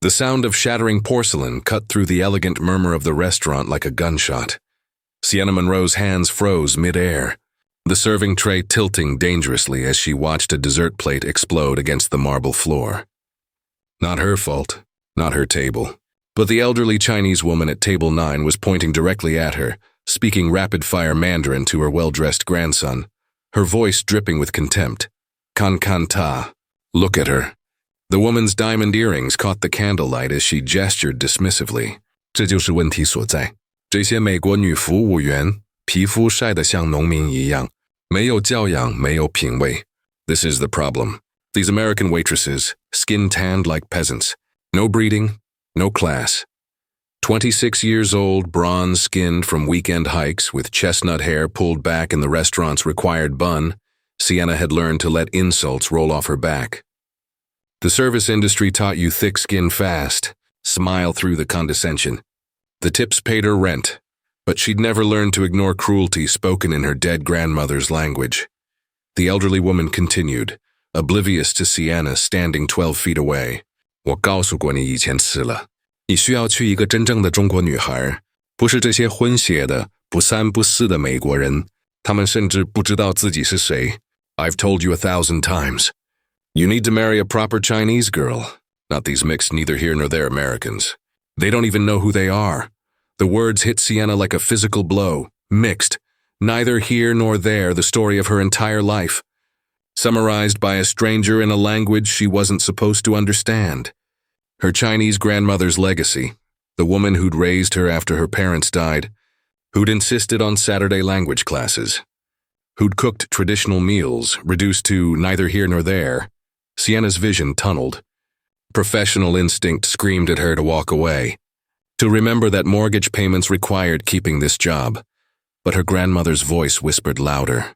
The sound of shattering porcelain cut through the elegant murmur of the restaurant like a gunshot. Sienna Monroe's hands froze mid-air, the serving tray tilting dangerously as she watched a dessert plate explode against the marble floor. Not her fault, not her table. But the elderly Chinese woman at table 9 was pointing directly at her, speaking rapid-fire Mandarin to her well-dressed grandson, her voice dripping with contempt. Kan kan ta. Look at her. The woman's diamond earrings caught the candlelight as she gestured dismissively. 这就是问题所在。这些美国女服务员，皮肤晒得像农民一样，没有教养，没有品味。This is the problem. These American waitresses, skin-tanned like peasants. No breeding, no class. 26 years old, bronze-skinned from weekend hikes with chestnut hair pulled back in the restaurant's required bun, Sienna had learned to let insults roll off her back. The service industry taught you thick skin fast, smile through the condescension. The tips paid her rent, but she'd never learned to ignore cruelty spoken in her dead grandmother's language. The elderly woman continued, oblivious to Sienna standing 12 feet away. 我告诉过你以前次了，你需要去一个真正的中国女孩，不是这些混血的、不三不四的美国人，他们甚至不知道自己是谁。I've told you 1,000 times. You need to marry a proper Chinese girl, not these mixed neither here nor there Americans. They don't even know who they are. The words hit Sienna like a physical blow. Mixed. Neither here nor there, the story of her entire life. Summarized by a stranger in a language she wasn't supposed to understand. Her Chinese grandmother's legacy, the woman who'd raised her after her parents died, who'd insisted on Saturday language classes, who'd cooked traditional meals, reduced to neither here nor there. Sienna's vision tunneled. Professional instinct screamed at her to walk away, to remember that mortgage payments required keeping this job. But her grandmother's voice whispered louder.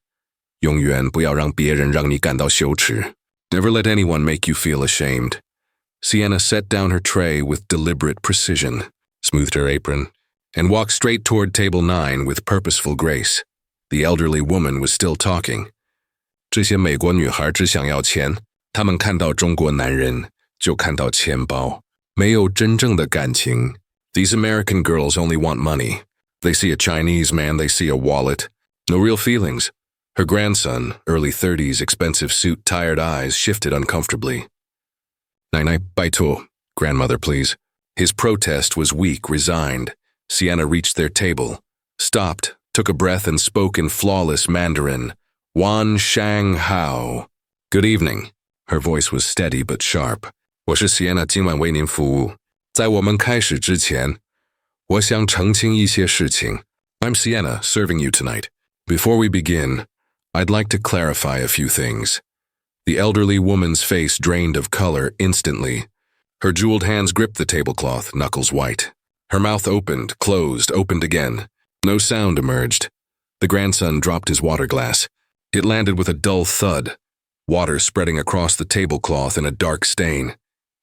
永远不要让别人让你感到羞耻. Never let anyone make you feel ashamed. Sienna set down her tray with deliberate precision, smoothed her apron, and walked straight toward table 9 with purposeful grace. The elderly woman was still talking. 这些美国女孩只想要钱，她们看到中国男人就看到钱包，没有真正的感情. These American girls only want money. They see a Chinese man, they see a wallet. No real feelings. Her grandson, early 30s, expensive suit, tired eyes, shifted uncomfortably. 奶奶，拜托, grandmother, please. His protest was weak, resigned. Sienna reached their table, stopped, took a breath and spoke in flawless Mandarin. Wan Shang Hao. Good evening. Her voice was steady but sharp. 我是 Sienna 今晚为您服务。在我们开始之前，我想澄清一些事情. I'm Sienna, serving you tonight. Before we begin, I'd like to clarify a few things. The elderly woman's face drained of color instantly. Her jeweled hands gripped the tablecloth, knuckles white. Her mouth opened, closed, opened again. No sound emerged. The grandson dropped his water glass. It landed with a dull thud, water spreading across the tablecloth in a dark stain.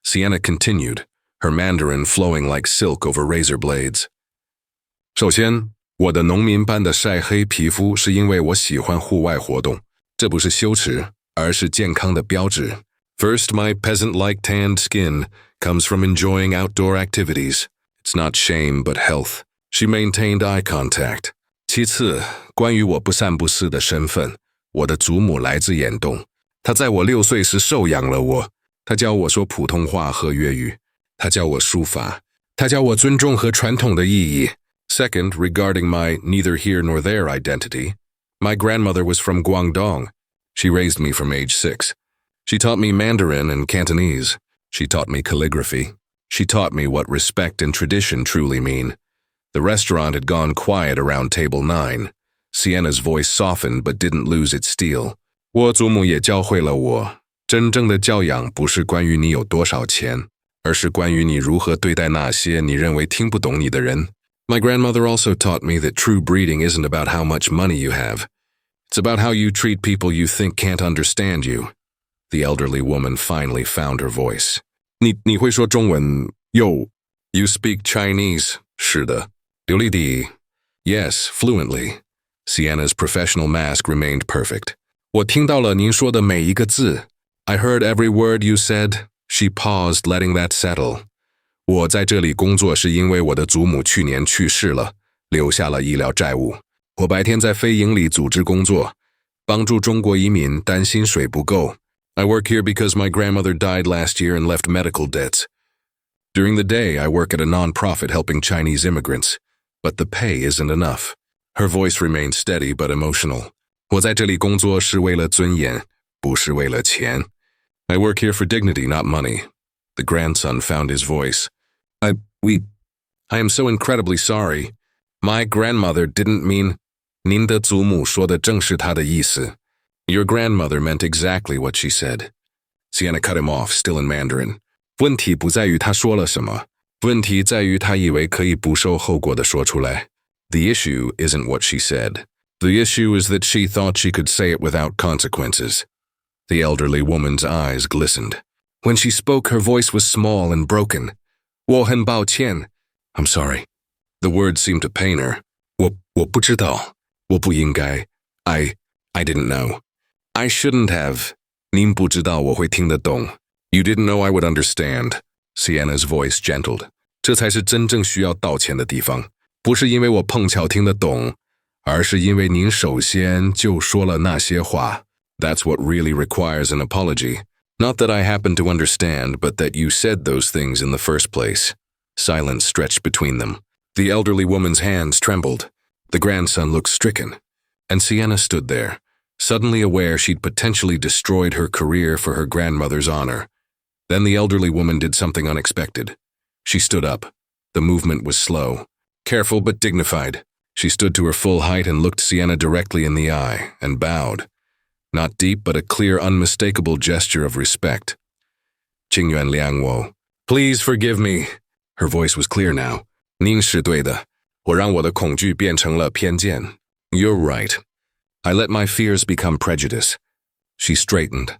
Sienna continued, her Mandarin flowing like silk over razor blades. 首先，我的农民般的晒黑皮肤是因为我喜欢户外活动，这不是羞耻，而是健康的标志. First, my peasant-like tanned skin comes from enjoying outdoor activities. It's not shame, but health. She maintained eye contact. 其次，关于我不三不四的身份，我的祖母来自岩洞，她在我6岁时收养了我，她教我说普通话和粤语，她教我书法，她教我尊重和传统的意义. Second, regarding my neither here nor there identity, my grandmother was from Guangdong. She raised me from age 6. She taught me Mandarin and Cantonese. She taught me calligraphy. She taught me what respect and tradition truly mean. The restaurant had gone quiet around table 9. Sienna's voice softened but didn't lose its steel. 我祖母也教会了我，真正的教养不是关于你有多少钱，而是关于你如何对待那些你认为听不懂你的人. My grandmother also taught me that true breeding isn't about how much money you have. It's about how you treat people you think can't understand you. The elderly woman finally found her voice. 你会说中文？有。You speak Chinese? 是的。流利地。Yes, fluently. Sienna's professional mask remained perfect. 我听到了您说的每一个字. I heard every word you said. She paused, letting that settle. 我在这里工作是因为我的祖母去年去世了，留下了医疗债务。我白天在非营利组织工作，帮助中国移民，但薪水不够。I work here because my grandmother died last year and left medical debts. During the day, I work at a non-profit helping Chinese immigrants, but the pay isn't enough. Her voice remained steady but emotional. 我在这里工作是为了尊严，不是为了钱。I work here for dignity, not money. The grandson found his voice. I am so incredibly sorry. My grandmother didn't mean... 您的祖母说的正是她的意思。Your grandmother meant exactly what she said. Sienna cut him off, still in Mandarin. 问题不在于她说了什么，问题在于她以为可以不受后果地说出来。The issue isn't what she said. The issue is that she thought she could say it without consequences. The elderly woman's eyes glistened. When she spoke, her voice was small and broken. 我很抱歉. I'm sorry. The words seemed to pain her. 我不知道。我不应该。I didn't know. I shouldn't have. 您不知道我会听得懂。You didn't know I would understand. Sienna's voice gentled. 这才是真正需要道歉的地方，不是因为我碰巧听得懂，而是因为您首先就说了那些话。That's what really requires an apology. Not that I happen to understand, but that you said those things in the first place. Silence stretched between them. The elderly woman's hands trembled. The grandson looked stricken. And Sienna stood there, suddenly aware she'd potentially destroyed her career for her grandmother's honor. Then the elderly woman did something unexpected. She stood up. The movement was slow, careful but dignified. She stood to her full height and looked Sienna directly in the eye, and bowed. Not deep, but a clear, unmistakable gesture of respect. Qingyuan Liangwo. Please forgive me. Her voice was clear now. 您是对的，我让我的恐惧变成了偏见。You're right. I let my fears become prejudice. She straightened.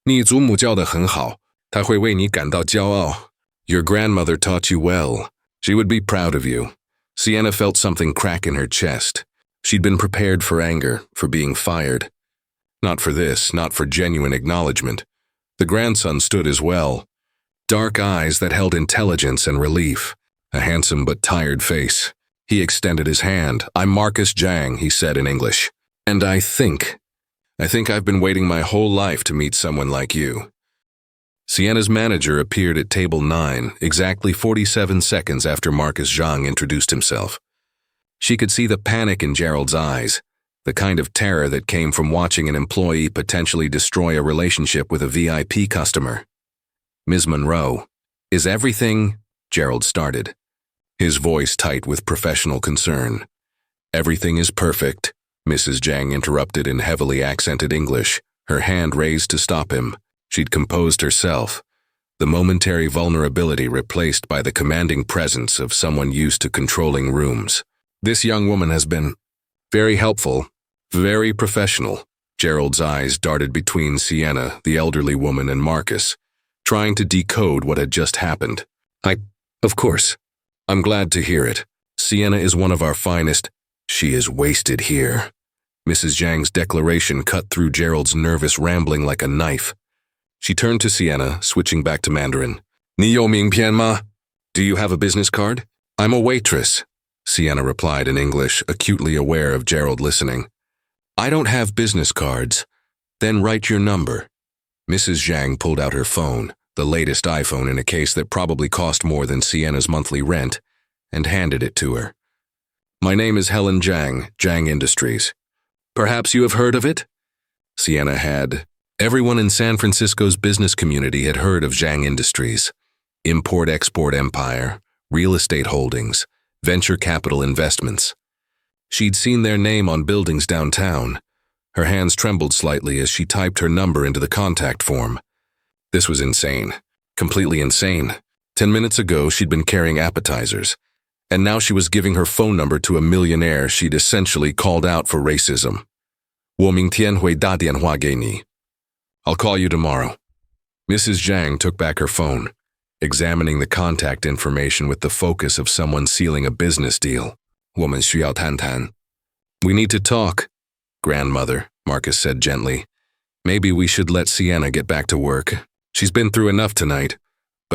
你祖母教得很好，她会为你感到骄傲。Your grandmother taught you well. She would be proud of you. Sienna felt something crack in her chest. She'd been prepared for anger, for being fired. Not for this, not for genuine acknowledgement. The grandson stood as well. Dark eyes that held intelligence and relief. A handsome but tired face. He extended his hand. I'm Marcus Zhang, he said in English. And I think I've been waiting my whole life to meet someone like you. Sienna's manager appeared at table 9, exactly 47 seconds after Marcus Zhang introduced himself. She could see the panic in Gerald's eyes, the kind of terror that came from watching an employee potentially destroy a relationship with a VIP customer. Ms. Monroe, is everything... Gerald started, his voice tight with professional concern. Everything is perfect, Mrs. Zhang interrupted in heavily accented English, her hand raised to stop him. She'd composed herself, the momentary vulnerability replaced by the commanding presence of someone used to controlling rooms. This young woman has been very helpful, very professional. Gerald's eyes darted between Sienna, the elderly woman, and Marcus, trying to decode what had just happened. Of course. I'm glad to hear it. Sienna is one of our finest. She is wasted here. Mrs. Zhang's declaration cut through Gerald's nervous rambling like a knife. She turned to Sienna, switching back to Mandarin. 你有名片吗? Do you have a business card? I'm a waitress, Sienna replied in English, acutely aware of Gerald listening. I don't have business cards. Then write your number. Mrs. Zhang pulled out her phone, the latest iPhone in a case that probably cost more than Sienna's monthly rent, and handed it to her. My name is Helen Zhang, Zhang Industries. Perhaps you have heard of it? Sienna had. Everyone in San Francisco's business community had heard of Zhang Industries. Import-export empire, real estate holdings, venture capital investments. She'd seen their name on buildings downtown. Her hands trembled slightly as she typed her number into the contact form. This was insane. Completely insane. 10 minutes ago, she'd been carrying appetizers. And now she was giving her phone number to a millionaire she'd essentially called out for racism. 我明天会打电话给你. I'll call you tomorrow. Mrs. Zhang took back her phone, examining the contact information with the focus of someone sealing a business deal. 我们需要谈谈. We need to talk. Grandmother, Marcus said gently. Maybe we should let Sienna get back to work. She's been through enough tonight.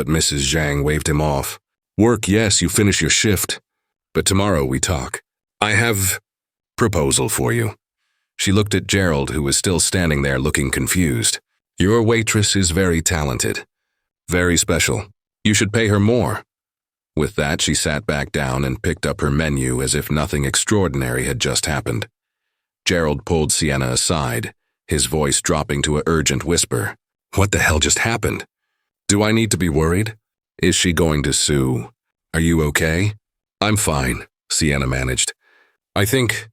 but Mrs. Zhang waved him off. Work, yes, you finish your shift. But tomorrow we talk. I have proposal for you. She looked at Gerald, who was still standing there looking confused. Your waitress is very talented. Very special. You should pay her more. With that, she sat back down and picked up her menu as if nothing extraordinary had just happened. Gerald pulled Sienna aside, his voice dropping to an urgent whisper. What the hell just happened? Do I need to be worried? Is she going to sue? Are you okay? I'm fine, Sienna managed. I think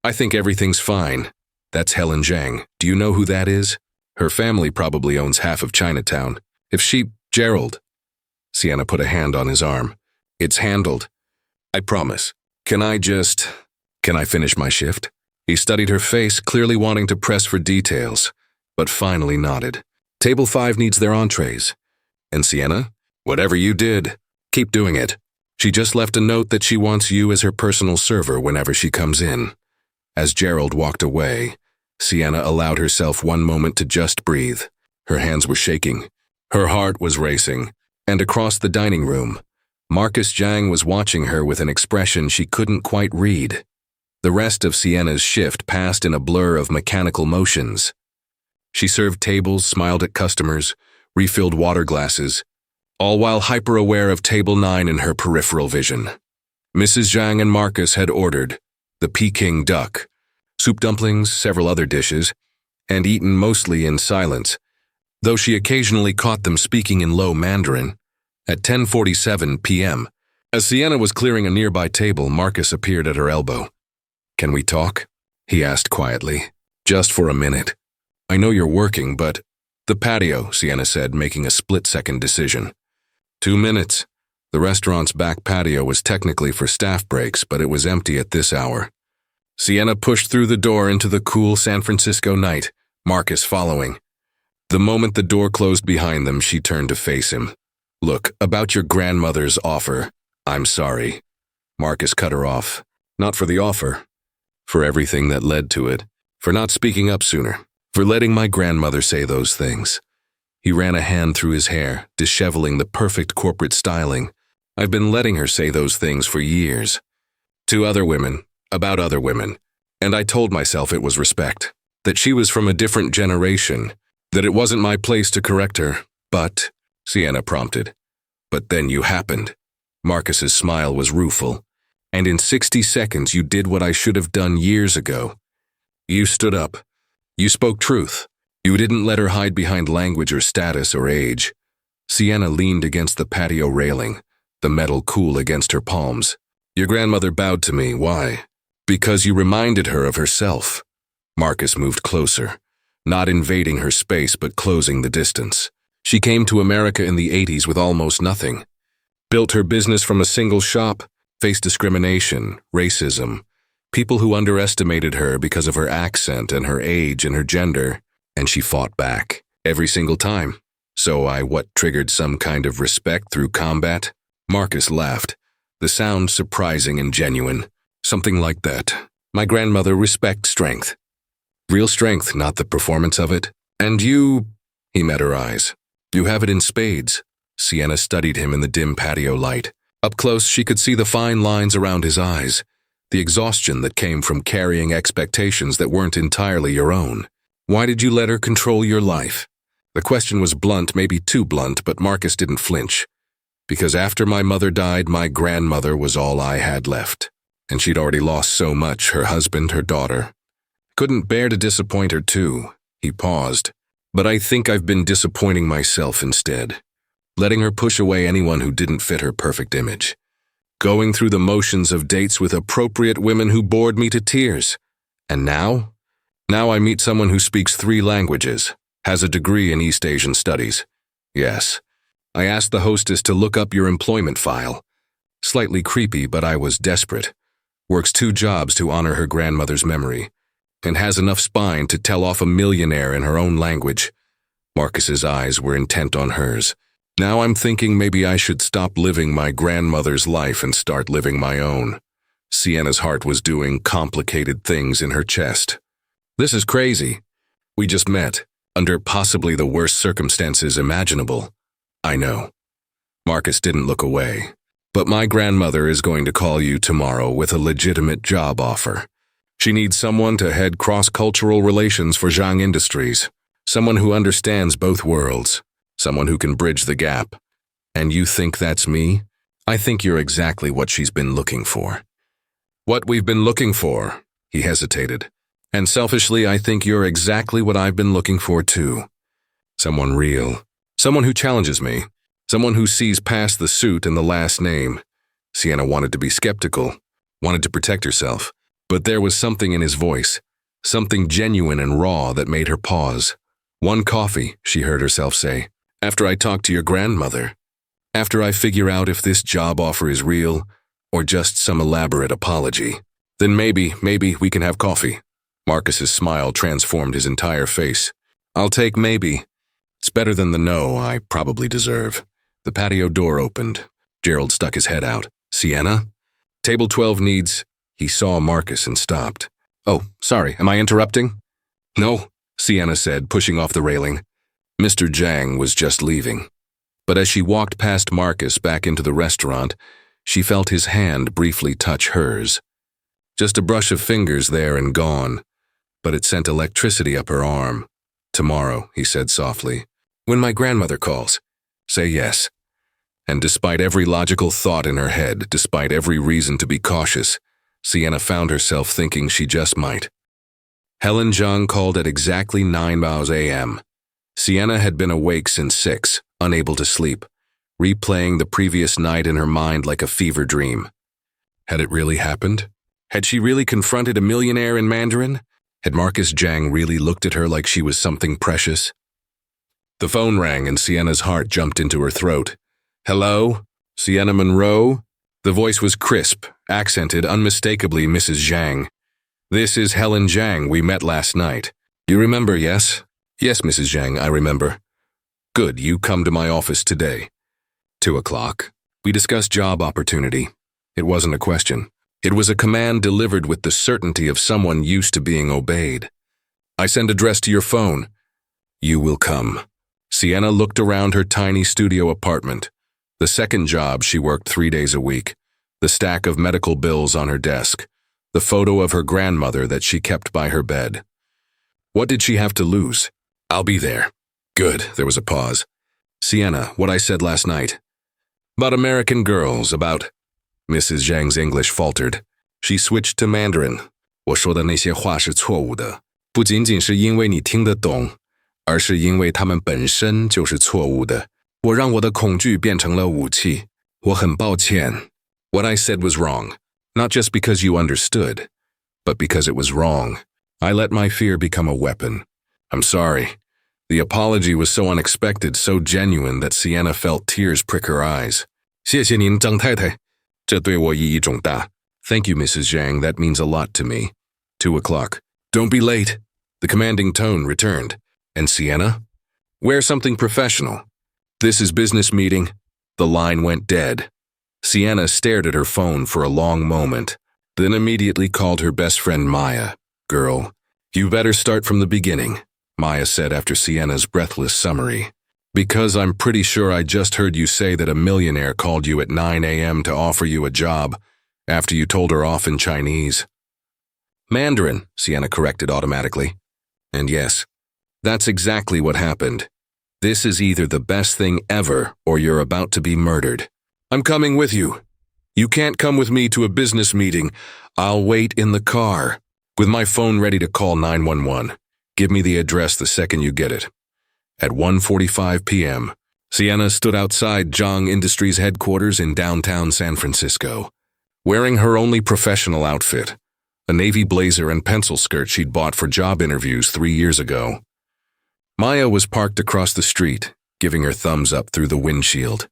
everything's fine. That's Helen Zhang. Do you know who that is? Her family probably owns half of Chinatown. Gerald. Sienna put a hand on his arm. It's handled. I promise. Can I finish my shift? He studied her face, clearly wanting to press for details, but finally nodded. Table 5 needs their entrees. And Sienna? Whatever you did, keep doing it. She just left a note that she wants you as her personal server whenever she comes in. As Gerald walked away, Sienna allowed herself one moment to just breathe. Her hands were shaking. Her heart was racing. And across the dining room, Marcus Zhang was watching her with an expression she couldn't quite read. The rest of Sienna's shift passed in a blur of mechanical motions. She served tables, smiled at customers, refilled water glasses, all while hyper-aware of Table 9 in her peripheral vision. Mrs. Zhang and Marcus had ordered the Peking duck, soup dumplings, several other dishes, and eaten mostly in silence, though she occasionally caught them speaking in low Mandarin. At 10:47 p.m., as Sienna was clearing a nearby table, Marcus appeared at her elbow. Can we talk? He asked quietly. Just for a minute. I know you're working, but… The patio, Sienna said, making a split-second decision. 2 minutes. The restaurant's back patio was technically for staff breaks, but it was empty at this hour. Sienna pushed through the door into the cool San Francisco night, Marcus following. The moment the door closed behind them, she turned to face him. Look, about your grandmother's offer, I'm sorry. Marcus cut her off. Not for the offer. For everything that led to it. For not speaking up sooner. For letting my grandmother say those things. He ran a hand through his hair, disheveling the perfect corporate styling. I've been letting her say those things for years. To other women, about other women. And I told myself it was respect. That she was from a different generation. That it wasn't my place to correct her. But… Sienna prompted. But then you happened. Marcus's smile was rueful. And in 60 seconds you did what I should have done years ago. You stood up. You spoke truth. You didn't let her hide behind language or status or age. Sienna leaned against the patio railing, the metal cool against her palms. Your grandmother bowed to me. Why? Because you reminded her of herself. Marcus moved closer, not invading her space but closing the distance. She came to America in the 80s with almost nothing. Built her business from a single shop, faced discrimination, racism, people who underestimated her because of her accent and her age and her gender, and she fought back, every single time. So what triggered some kind of respect through combat? Marcus laughed, the sound surprising and genuine. Something like that. My grandmother respects strength. Real strength, not the performance of it. And you… He met her eyes. You have it in spades. Sienna studied him in the dim patio light. Up close, she could see the fine lines around his eyes, the exhaustion that came from carrying expectations that weren't entirely your own. Why did you let her control your life? The question was blunt, maybe too blunt, but Marcus didn't flinch. Because after my mother died, my grandmother was all I had left. And she'd already lost so much, her husband, her daughter. Couldn't bear to disappoint her too. He paused. But I think I've been disappointing myself instead. Letting her push away anyone who didn't fit her perfect image. Going through the motions of dates with appropriate women who bored me to tears. And now? Now I meet someone who speaks 3 languages, has a degree in East Asian studies. Yes. I asked the hostess to look up your employment file. Slightly creepy, but I was desperate. Works 2 jobs to honor her grandmother's memory. And has enough spine to tell off a millionaire in her own language. Marcus's eyes were intent on hers. Now I'm thinking maybe I should stop living my grandmother's life and start living my own. Sienna's heart was doing complicated things in her chest. This is crazy. We just met, under possibly the worst circumstances imaginable. I know. Marcus didn't look away. "But my grandmother is going to call you tomorrow with a legitimate job offer. She needs someone to head cross-cultural relations for Zhang Industries, someone who understands both worlds, someone who can bridge the gap. And you think that's me? I think you're exactly what she's been looking for." "What we've been looking for," he hesitated. "And selfishly, I think you're exactly what I've been looking for too. Someone real, someone who challenges me, someone who sees past the suit and the last name." Sienna wanted to be skeptical, wanted to protect herself, but there was something in his voice, something genuine and raw that made her pause. "One coffee," she heard herself say, "after I talk to your grandmother. After I figure out if this job offer is real or just some elaborate apology. Then maybe we can have coffee." Marcus's smile transformed his entire face. "I'll take maybe. It's better than the no I probably deserve." The patio door opened. Gerald stuck his head out. "Sienna? Table 12 needs—" He saw Marcus and stopped. "Oh, sorry, am I interrupting?" "No," Sienna said, pushing off the railing. Mr. Zhang was just leaving. But as she walked past Marcus back into the restaurant, she felt his hand briefly touch hers. Just a brush of fingers there and gone, but it sent electricity up her arm. "Tomorrow," he said softly. "When my grandmother calls, say yes." And despite every logical thought in her head, despite every reason to be cautious, Sienna found herself thinking she just might. Helen Zhang called at exactly 9 a.m. Sienna had been awake since 6, unable to sleep, replaying the previous night in her mind like a fever dream. Had it really happened? Had she really confronted a millionaire in Mandarin? Had Marcus Zhang really looked at her like she was something precious? The phone rang and Sienna's heart jumped into her throat. "Hello? Sienna Monroe?" The voice was crisp, accented, unmistakably Mrs. Zhang. "This is Helen Zhang. We met last night. You remember, yes?" "Yes, Mrs. Zhang, I remember." "Good, you come to my office today." 2 o'clock. We discussed job opportunity. It wasn't a question. It was a command delivered with the certainty of someone used to being obeyed. "I send address to your phone." "You will come." Sienna looked around her tiny studio apartment. The second job she worked 3 days a week. The stack of medical bills on her desk. The photo of her grandmother that she kept by her bed. What did she have to lose? "I'll be there." "Good." There was a pause. "Sienna, what I said last night." "About American girls, about—" Mrs. Zhang's English faltered. She switched to Mandarin. 我说的那些话是错误的，不仅仅是因为你听得懂，而是因为它们本身就是错误的。我让我的恐惧变成了武器。我很抱歉。What I said was wrong. Not just because you understood, but because it was wrong. I let my fear become a weapon. I'm sorry." The apology was so unexpected, so genuine that Sienna felt tears prick her eyes. 谢谢您，张太太。这对我意义重大。Thank you, Mrs. Zhang. That means a lot to me. 2 o'clock. "Don't be late." The commanding tone returned. "And Sienna? Wear something professional." "This is business meeting." The line went dead. Sienna stared at her phone for a long moment, then immediately called her best friend Maya. "Girl, you better start from the beginning," Maya said after Sienna's breathless summary. "Because I'm pretty sure I just heard you say that a millionaire called you at 9 a.m. to offer you a job after you told her off in Chinese." "Mandarin," Sienna corrected automatically. "And yes, that's exactly what happened. This is either the best thing ever or you're about to be murdered. I'm coming with you." "You can't come with me to a business meeting. I'll wait in the car, with my phone ready to call 911. Give me the address the second you get it." At 1:45 p.m., Sienna stood outside Zhang Industries headquarters in downtown San Francisco, wearing her only professional outfit, a navy blazer and pencil skirt she'd bought for job interviews 3 years ago. Maya was parked across the street, giving her thumbs up through the windshield.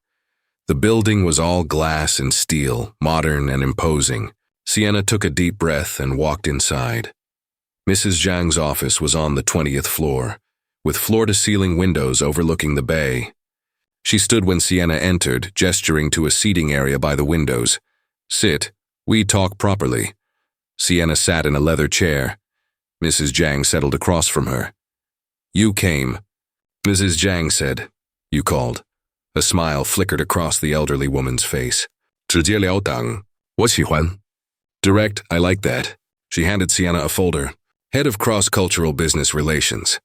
The building was all glass and steel, modern and imposing. Sienna took a deep breath and walked inside. Mrs. Zhang's office was on the 20th floor, with floor-to-ceiling windows overlooking the bay. She stood when Sienna entered, gesturing to a seating area by the windows. "Sit. We talk properly." Sienna sat in a leather chair. Mrs. Zhang settled across from her. "You came," Mrs. Zhang said. "You called." A smile flickered across the elderly woman's face. 直截了当，我喜欢. Direct, I like that. She handed Sienna a folder. Head of Cross-Cultural Business Relations.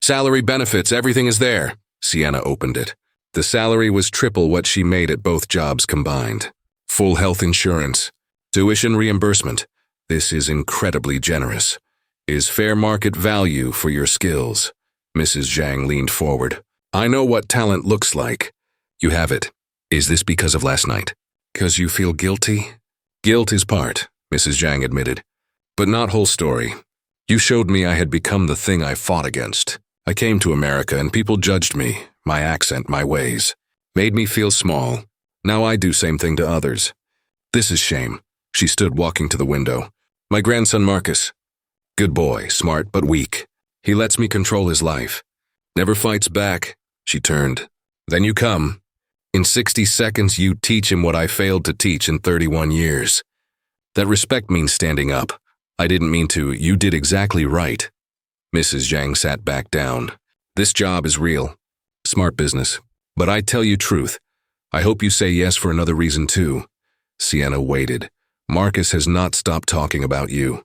Salary, benefits, everything is there. Sienna opened it. The salary was triple what she made at both jobs combined. Full health insurance. Tuition reimbursement. This is incredibly generous. Is fair market value for your skills. Mrs. Zhang leaned forward. I know what talent looks like. You have it. Is this because of last night? 'Cause you feel guilty? Guilt is part, Mrs. Zhang admitted. But not whole story. You showed me I had become the thing I fought against. I came to America and people judged me, my accent, my ways. Made me feel small. Now I do same thing to others. This is shame. She stood walking to the window. My grandson Marcus. Good boy, smart but weak. He lets me control his life. Never fights back. She turned. Then you come. In 60 seconds you teach him what I failed to teach in 31 years. That respect means standing up. I didn't mean to. You did exactly right. Mrs. Zhang sat back down. This job is real. Smart business. But I tell you truth. I hope you say yes for another reason too. Sienna waited. Marcus has not stopped talking about you.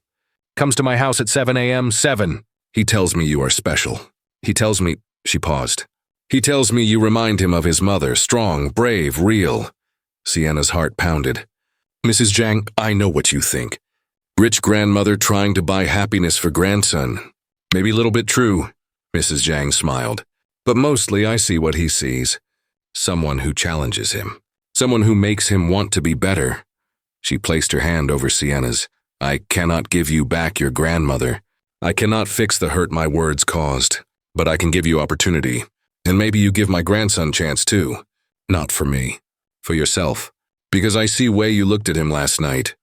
Comes to my house at 7 a.m., 7. He tells me you are special. He tells me, she paused. He tells me you remind him of his mother, strong, brave, real. Sienna's heart pounded. Mrs. Zhang, I know what you think. Rich grandmother trying to buy happiness for grandson. Maybe a little bit true, Mrs. Zhang smiled. But mostly I see what he sees. Someone who challenges him. Someone who makes him want to be better. She placed her hand over Sienna's. I cannot give you back your grandmother. I cannot fix the hurt my words caused. But I can give you opportunity. And maybe you give my grandson chance too. Not for me. For yourself. Because I see way you looked at him last night.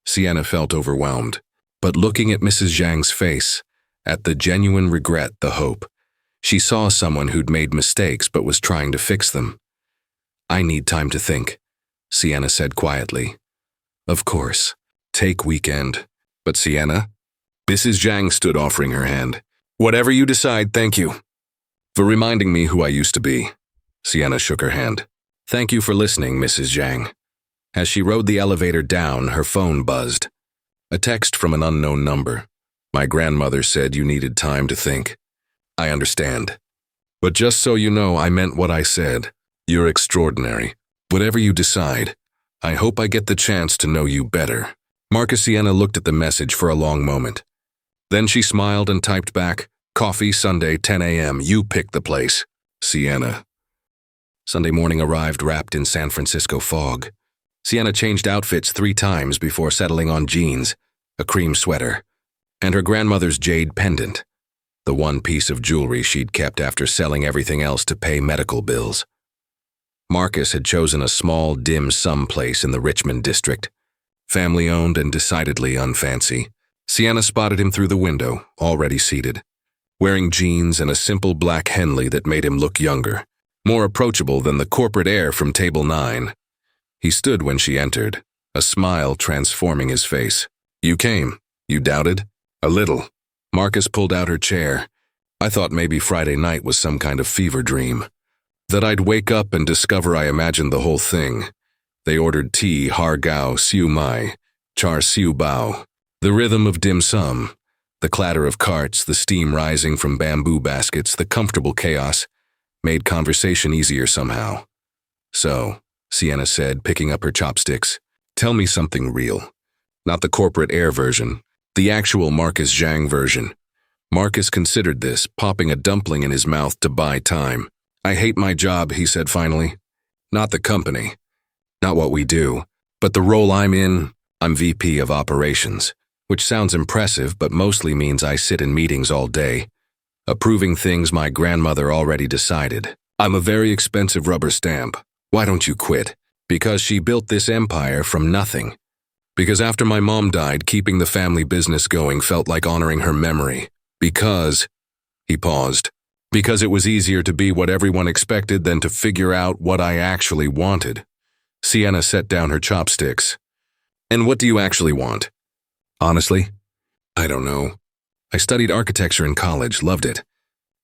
Sienna felt overwhelmed. But looking at Mrs. Zhang's face, at the genuine regret, the hope, she saw someone who'd made mistakes but was trying to fix them. I need time to think, Sienna said quietly. Of course. Take weekend. But Sienna? Mrs. Zhang stood offering her hand. Whatever you decide, thank you. For reminding me who I used to be. Sienna shook her hand. Thank you for listening, Mrs. Zhang. As she rode the elevator down, her phone buzzed. A text from an unknown number. My grandmother said you needed time to think. I understand. But just so you know, I meant what I said. You're extraordinary. Whatever you decide, I hope I get the chance to know you better. Marcus. Sienna looked at the message for a long moment. Then she smiled and typed back, Coffee Sunday, 10 a.m. You pick the place. Sienna. Sunday morning arrived wrapped in San Francisco fog. Sienna changed outfits 3 times before settling on jeans, a cream sweater, and her grandmother's jade pendant, the one piece of jewelry she'd kept after selling everything else to pay medical bills. Marcus had chosen a small, dim-sum place in the Richmond district, family-owned and decidedly unfancy. Sienna spotted him through the window, already seated, wearing jeans and a simple black Henley that made him look younger, more approachable than the corporate air from Table 9. He stood when she entered, a smile transforming his face. You came. You doubted? A little. Marcus pulled out her chair. I thought maybe Friday night was some kind of fever dream. That I'd wake up and discover I imagined the whole thing. They ordered tea, har gao, siu mai, char siu bao. The rhythm of dim sum, the clatter of carts, the steam rising from bamboo baskets, the comfortable chaos, made conversation easier somehow. So, Sienna said, picking up her chopsticks, tell me something real. Not the corporate air version, the actual Marcus Zhang version. Marcus considered this, popping a dumpling in his mouth to buy time. I hate my job, he said finally. Not the company. Not what we do. But the role I'm in, I'm VP of Operations, which sounds impressive but mostly means I sit in meetings all day, approving things my grandmother already decided. I'm a very expensive rubber stamp. Why don't you quit? Because she built this empire from nothing. Because after my mom died, keeping the family business going felt like honoring her memory. Because, he paused, because it was easier to be what everyone expected than to figure out what I actually wanted. Sienna set down her chopsticks. And what do you actually want? Honestly, I don't know. I studied architecture in college, loved it.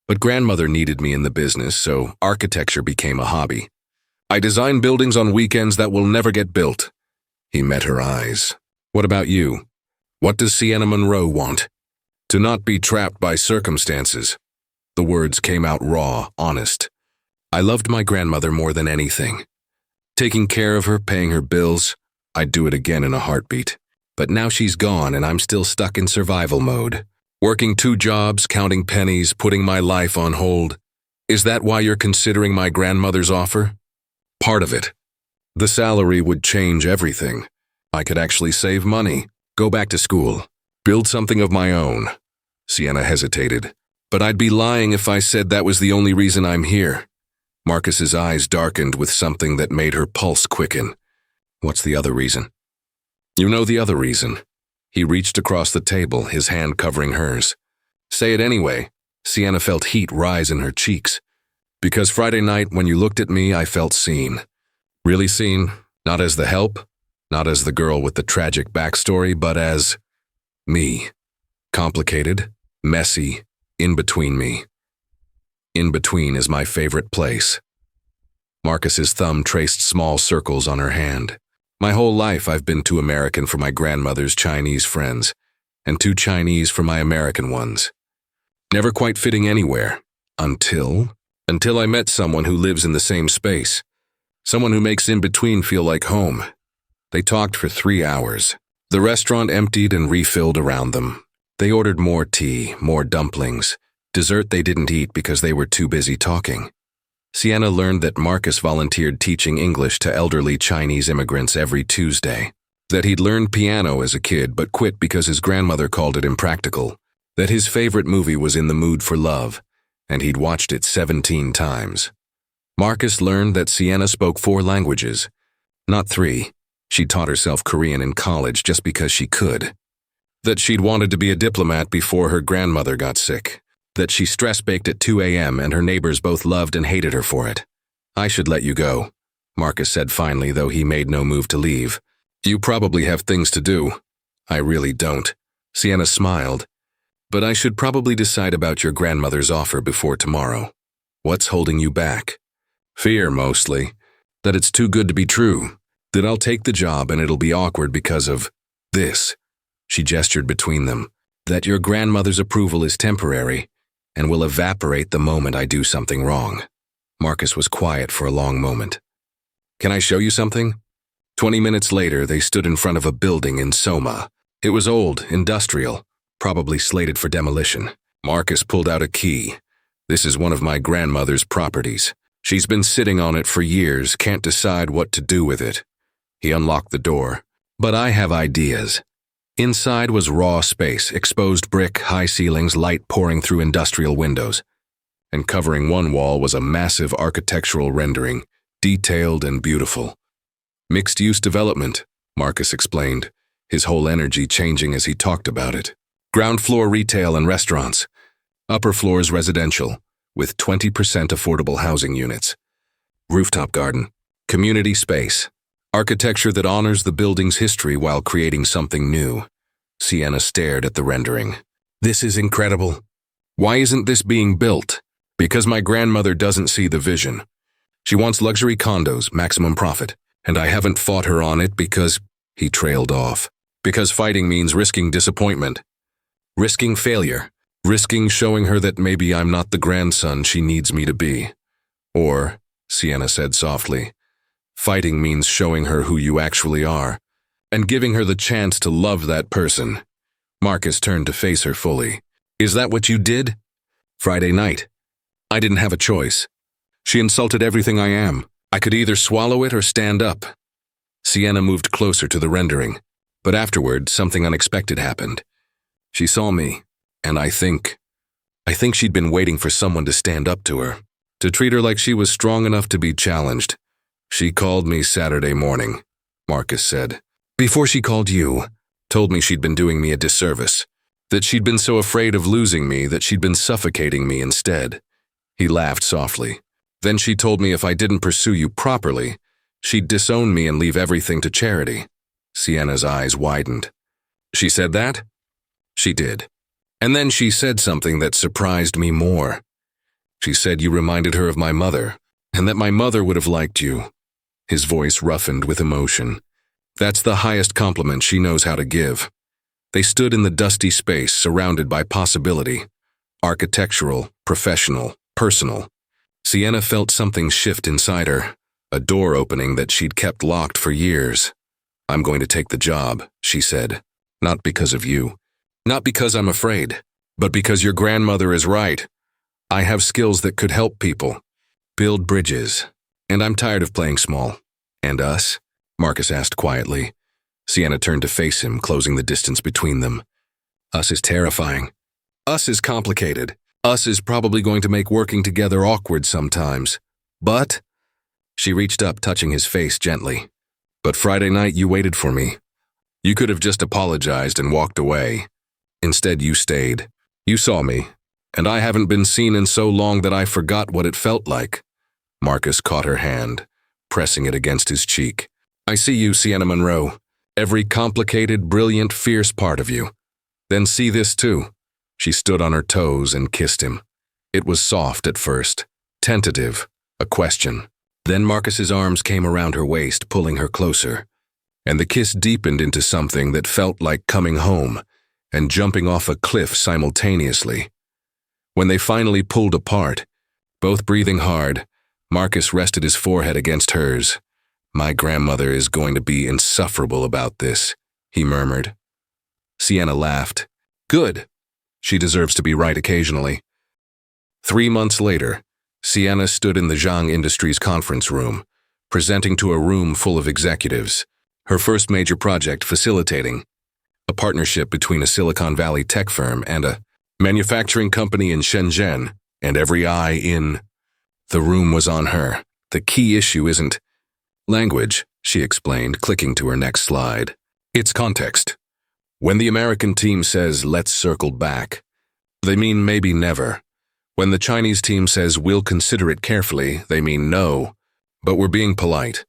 But grandmother needed me in the business, so architecture became a hobby. I design buildings on weekends that will never get built. He met her eyes. What about you? What does Sienna Monroe want? To not be trapped by circumstances. The words came out raw, honest. I loved my grandmother more than anything. Taking care of her, paying her bills, I'd do it again in a heartbeat. But now she's gone and I'm still stuck in survival mode. Working 2 jobs, counting pennies, putting my life on hold. Is that why you're considering my grandmother's offer? Part of it. The salary would change everything. I could actually save money, go back to school, build something of my own. Sienna hesitated. But I'd be lying if I said that was the only reason I'm here. Marcus's eyes darkened with something that made her pulse quicken. What's the other reason? You know the other reason. He reached across the table, his hand covering hers. Say it anyway. Sienna felt heat rise in her cheeks. Because Friday night, when you looked at me, I felt seen. Really seen, not as the help, not as the girl with the tragic backstory, but as me. Complicated, messy, in between me. In between is my favorite place. Marcus's thumb traced small circles on her hand. My whole life I've been too American for my grandmother's Chinese friends, and too Chinese for my American ones. Never quite fitting anywhere, until I met someone who lives in the same space. Someone who makes in between feel like home. They talked for 3 hours. The restaurant emptied and refilled around them. They ordered more tea, more dumplings, dessert they didn't eat because they were too busy talking. Sienna learned that Marcus volunteered teaching English to elderly Chinese immigrants every Tuesday. That he'd learned piano as a kid but quit because his grandmother called it impractical. That his favorite movie was In the Mood for Love, and he'd watched it 17 times. Marcus learned that Sienna spoke 4 languages, not 3. She'd taught herself Korean in college just because she could. That she'd wanted to be a diplomat before her grandmother got sick. That she stress-baked at 2 a.m. and her neighbors both loved and hated her for it. I should let you go, Marcus said finally, though he made no move to leave. You probably have things to do. I really don't. Sienna smiled. But I should probably decide about your grandmother's offer before tomorrow. What's holding you back? Fear, mostly. That it's too good to be true. That I'll take the job and it'll be awkward because of this. She gestured between them. That your grandmother's approval is temporary and will evaporate the moment I do something wrong. Marcus was quiet for a long moment. Can I show you something? 20 minutes later, they stood in front of a building in Soma. It was old, industrial, probably slated for demolition. Marcus pulled out a key. This is one of my grandmother's properties. She's been sitting on it for years, can't decide what to do with it. He unlocked the door. But I have ideas. Inside was raw space, exposed brick, high ceilings, light pouring through industrial windows. And covering one wall was a massive architectural rendering, detailed and beautiful. Mixed-use development, Marcus explained, his whole energy changing as he talked about it. Ground floor retail and restaurants. Upper floors residential, with 20% affordable housing units. Rooftop garden. Community space. Architecture that honors the building's history while creating something new. Sienna stared at the rendering. This is incredible. Why isn't this being built? Because my grandmother doesn't see the vision. She wants luxury condos, maximum profit, and I haven't fought her on it because... He trailed off. Because fighting means risking disappointment. Risking failure. Risking showing her that maybe I'm not the grandson she needs me to be. Or, Sienna said softly, fighting means showing her who you actually are, and giving her the chance to love that person. Marcus turned to face her fully. Is that what you did? Friday night. I didn't have a choice. She insulted everything I am. I could either swallow it or stand up. Sienna moved closer to the rendering, but afterward, something unexpected happened. She saw me, and I think she'd been waiting for someone to stand up to her, to treat her like she was strong enough to be challenged. She called me Saturday morning, Marcus said. Before she called you, told me she'd been doing me a disservice, that she'd been so afraid of losing me that she'd been suffocating me instead. He laughed softly. Then she told me if I didn't pursue you properly, she'd disown me and leave everything to charity. Sienna's eyes widened. She said that? She did. And then she said something that surprised me more. She said you reminded her of my mother, and that my mother would have liked you, his voice roughened with emotion. That's the highest compliment she knows how to give. They stood in the dusty space surrounded by possibility. Architectural, professional, personal. Sienna felt something shift inside her, a door opening that she'd kept locked for years. I'm going to take the job, she said. Not because of you. Not because I'm afraid, but because your grandmother is right. I have skills that could help people. Build bridges. And I'm tired of playing small. And us? Marcus asked quietly. Sienna turned to face him, closing the distance between them. Us is terrifying. Us is complicated. Us is probably going to make working together awkward sometimes. But... She reached up, touching his face gently. But Friday night you waited for me. You could have just apologized and walked away. Instead you stayed. You saw me. And I haven't been seen in so long that I forgot what it felt like. Marcus caught her hand, pressing it against his cheek. I see you, Sienna Monroe. Every complicated, brilliant, fierce part of you. Then see this too. She stood on her toes and kissed him. It was soft at first, tentative, a question. Then Marcus's arms came around her waist, pulling her closer. And the kiss deepened into something that felt like coming home and jumping off a cliff simultaneously. When they finally pulled apart, both breathing hard, Marcus rested his forehead against hers. My grandmother is going to be insufferable about this, he murmured. Sienna laughed. Good. She deserves to be right occasionally. 3 months later, Sienna stood in the Zhang Industries conference room, presenting to a room full of executives, her first major project facilitating, a partnership between a Silicon Valley tech firm and a manufacturing company in Shenzhen, and every eye in the room was on her. The key issue isn't language, she explained, clicking to her next slide. It's context. When the American team says, let's circle back, they mean maybe never. When the Chinese team says, we'll consider it carefully, they mean no, but we're being polite.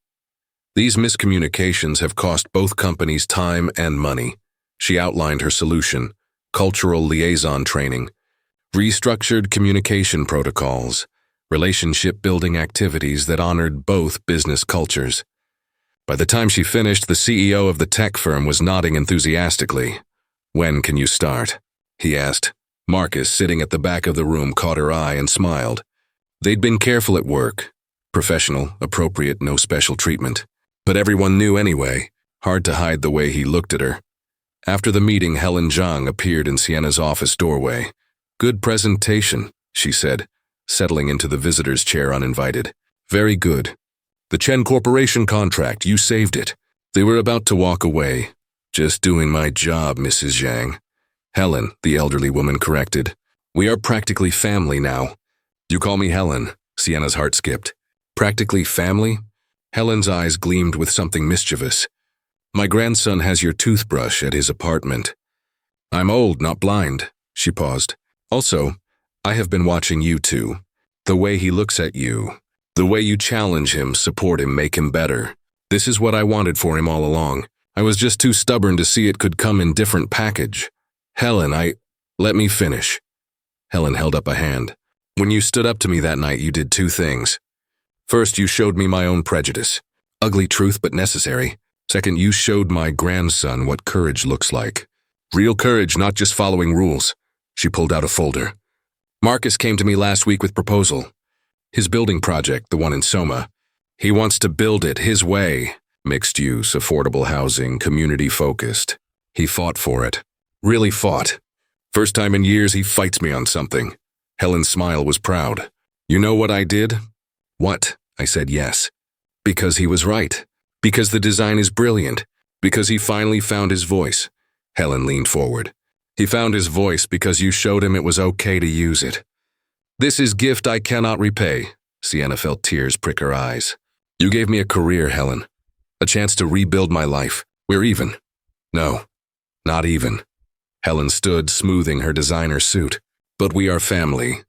These miscommunications have cost both companies time and money. She outlined her solution, cultural liaison training, restructured communication protocols, relationship-building activities that honored both business cultures. By the time she finished, the CEO of the tech firm was nodding enthusiastically. When can you start? He asked. Marcus, sitting at the back of the room, caught her eye and smiled. They'd been careful at work. Professional, appropriate, no special treatment. But everyone knew anyway. Hard to hide the way he looked at her. After the meeting, Helen Zhang appeared in Sienna's office doorway. Good presentation, she said, settling into the visitor's chair uninvited. Very good. The Chen Corporation contract, you saved it. They were about to walk away. Just doing my job, Mrs. Zhang. Helen, the elderly woman corrected. We are practically family now. You call me Helen. Sienna's heart skipped. Practically family? Helen's eyes gleamed with something mischievous. My grandson has your toothbrush at his apartment. I'm old, not blind. She paused. Also, I have been watching you two. The way he looks at you. The way you challenge him, support him, make him better. This is what I wanted for him all along. I was just too stubborn to see it could come in different package. Helen, let me finish. Helen held up a hand. When you stood up to me that night, you did 2 things. First, you showed me my own prejudice. Ugly truth, but necessary. Second, you showed my grandson what courage looks like. Real courage, not just following rules. She pulled out a folder. Marcus came to me last week with proposal. His building project, the one in Soma. He wants to build it his way. Mixed use, affordable housing, community-focused. He fought for it. Really fought. First time in years he fights me on something. Helen's smile was proud. You know what I did? What? I said yes. Because he was right. Because the design is brilliant. Because he finally found his voice. Helen leaned forward. He found his voice because you showed him it was okay to use it. This is gift I cannot repay. Sienna felt tears prick her eyes. You gave me a career, Helen. A chance to rebuild my life. We're even. No, not even. Helen stood, smoothing her designer suit. But we are family.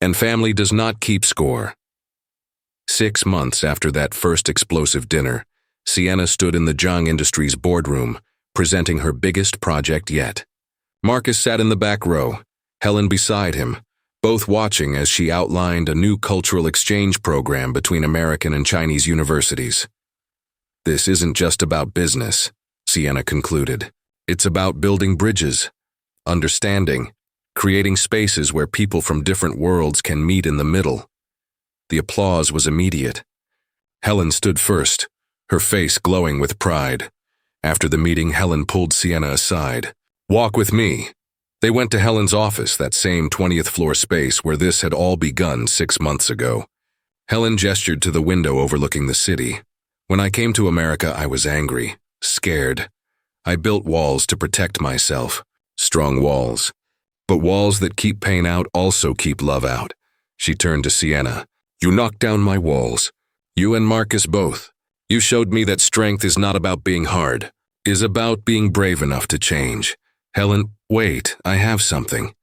And family does not keep score. 6 months after that first explosive dinner, Sienna stood in the Zhang Industries boardroom, presenting her biggest project yet. Marcus sat in the back row, Helen beside him, both watching as she outlined a new cultural exchange program between American and Chinese universities. This isn't just about business, Sienna concluded. It's about building bridges, understanding, creating spaces where people from different worlds can meet in the middle. The applause was immediate. Helen stood first, her face glowing with pride. After the meeting, Helen pulled Sienna aside. "Walk with me." They went to Helen's office, that same 20th floor space where this had all begun 6 months ago. Helen gestured to the window overlooking the city. "When I came to America, I was angry, scared. I built walls to protect myself, strong walls. But walls that keep pain out also keep love out." She turned to Sienna. "You knocked down my walls. You and Marcus both. You showed me that strength is not about being hard, is about being brave enough to change." "Helen, wait, I have something."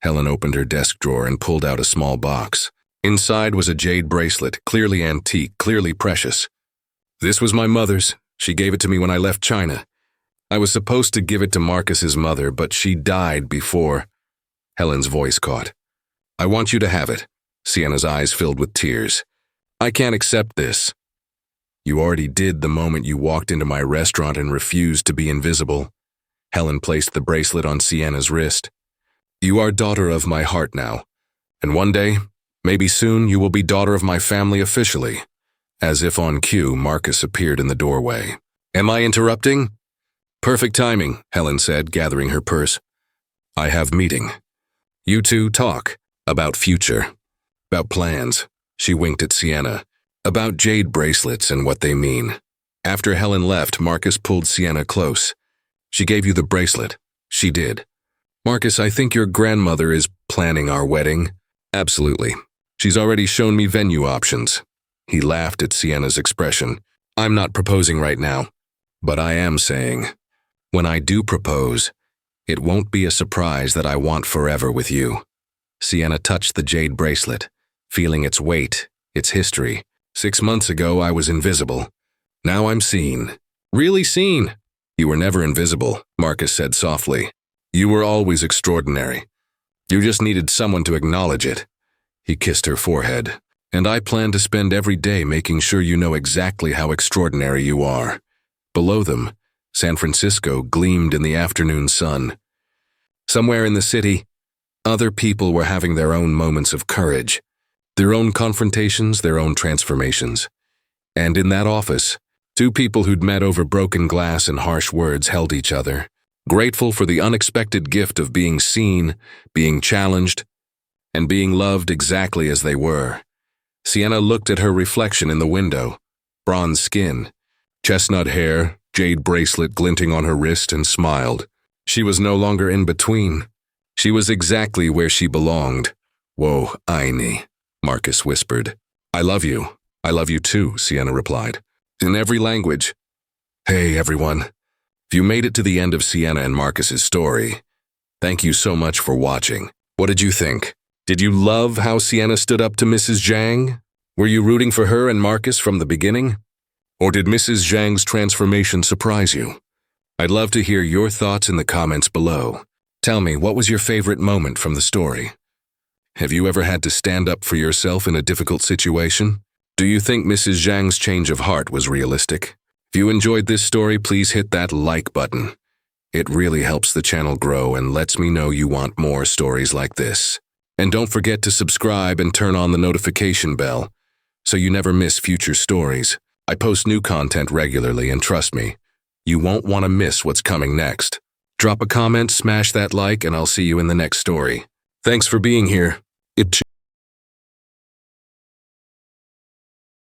Helen opened her desk drawer and pulled out a small box. Inside was a jade bracelet, clearly antique, clearly precious. "This was my mother's. She gave it to me when I left China. I was supposed to give it to Marcus's mother, but she died before." Helen's voice caught. "I want you to have it." Sienna's eyes filled with tears. "I can't accept this." "You already did the moment you walked into my restaurant and refused to be invisible." Helen placed the bracelet on Sienna's wrist. "You are daughter of my heart now, and one day, maybe soon, you will be daughter of my family officially." As if on cue, Marcus appeared in the doorway. "Am I interrupting?" "Perfect timing," Helen said, gathering her purse. "I have meeting. You two talk about future, about plans." She winked at Sienna. "About jade bracelets and what they mean." After Helen left, Marcus pulled Sienna close. "She gave you the bracelet." "She did." "Marcus, I think your grandmother is planning our wedding." "Absolutely. She's already shown me venue options." He laughed at Sienna's expression. "I'm not proposing right now, but I am saying, when I do propose, it won't be a surprise that I want forever with you." Sienna touched the jade bracelet, feeling its weight, its history. 6 months ago, I was invisible. Now I'm seen. Really seen. "You were never invisible," Marcus said softly. "You were always extraordinary. You just needed someone to acknowledge it." He kissed her forehead. "And I plan to spend every day making sure you know exactly how extraordinary you are." Below them, San Francisco gleamed in the afternoon sun. Somewhere in the city, other people were having their own moments of courage, their own confrontations, their own transformations. And in that office, 2 people who'd met over broken glass and harsh words held each other, grateful for the unexpected gift of being seen, being challenged, and being loved exactly as they were. Sienna looked at her reflection in the window, bronze skin, chestnut hair, jade bracelet glinting on her wrist, and smiled. She was no longer in between. She was exactly where she belonged. "Whoa, Aini," Marcus whispered. "I love you. I love you too," Sienna replied. In every language. Hey, everyone. If you made it to the end of Sienna and Marcus's story, thank you so much for watching. What did you think? Did you love how Sienna stood up to Mrs. Zhang? Were you rooting for her and Marcus from the beginning? Or did Mrs. Zhang's transformation surprise you? I'd love to hear your thoughts in the comments below. Tell me, what was your favorite moment from the story? Have you ever had to stand up for yourself in a difficult situation? Do you think Mrs. Zhang's change of heart was realistic? If you enjoyed this story, please hit that like button. It really helps the channel grow and lets me know you want more stories like this. And don't forget to subscribe and turn on the notification bell so you never miss future stories. I post new content regularly, and trust me, you won't want to miss what's coming next. Drop a comment, smash that like, and I'll see you in the next story. Thanks for being here.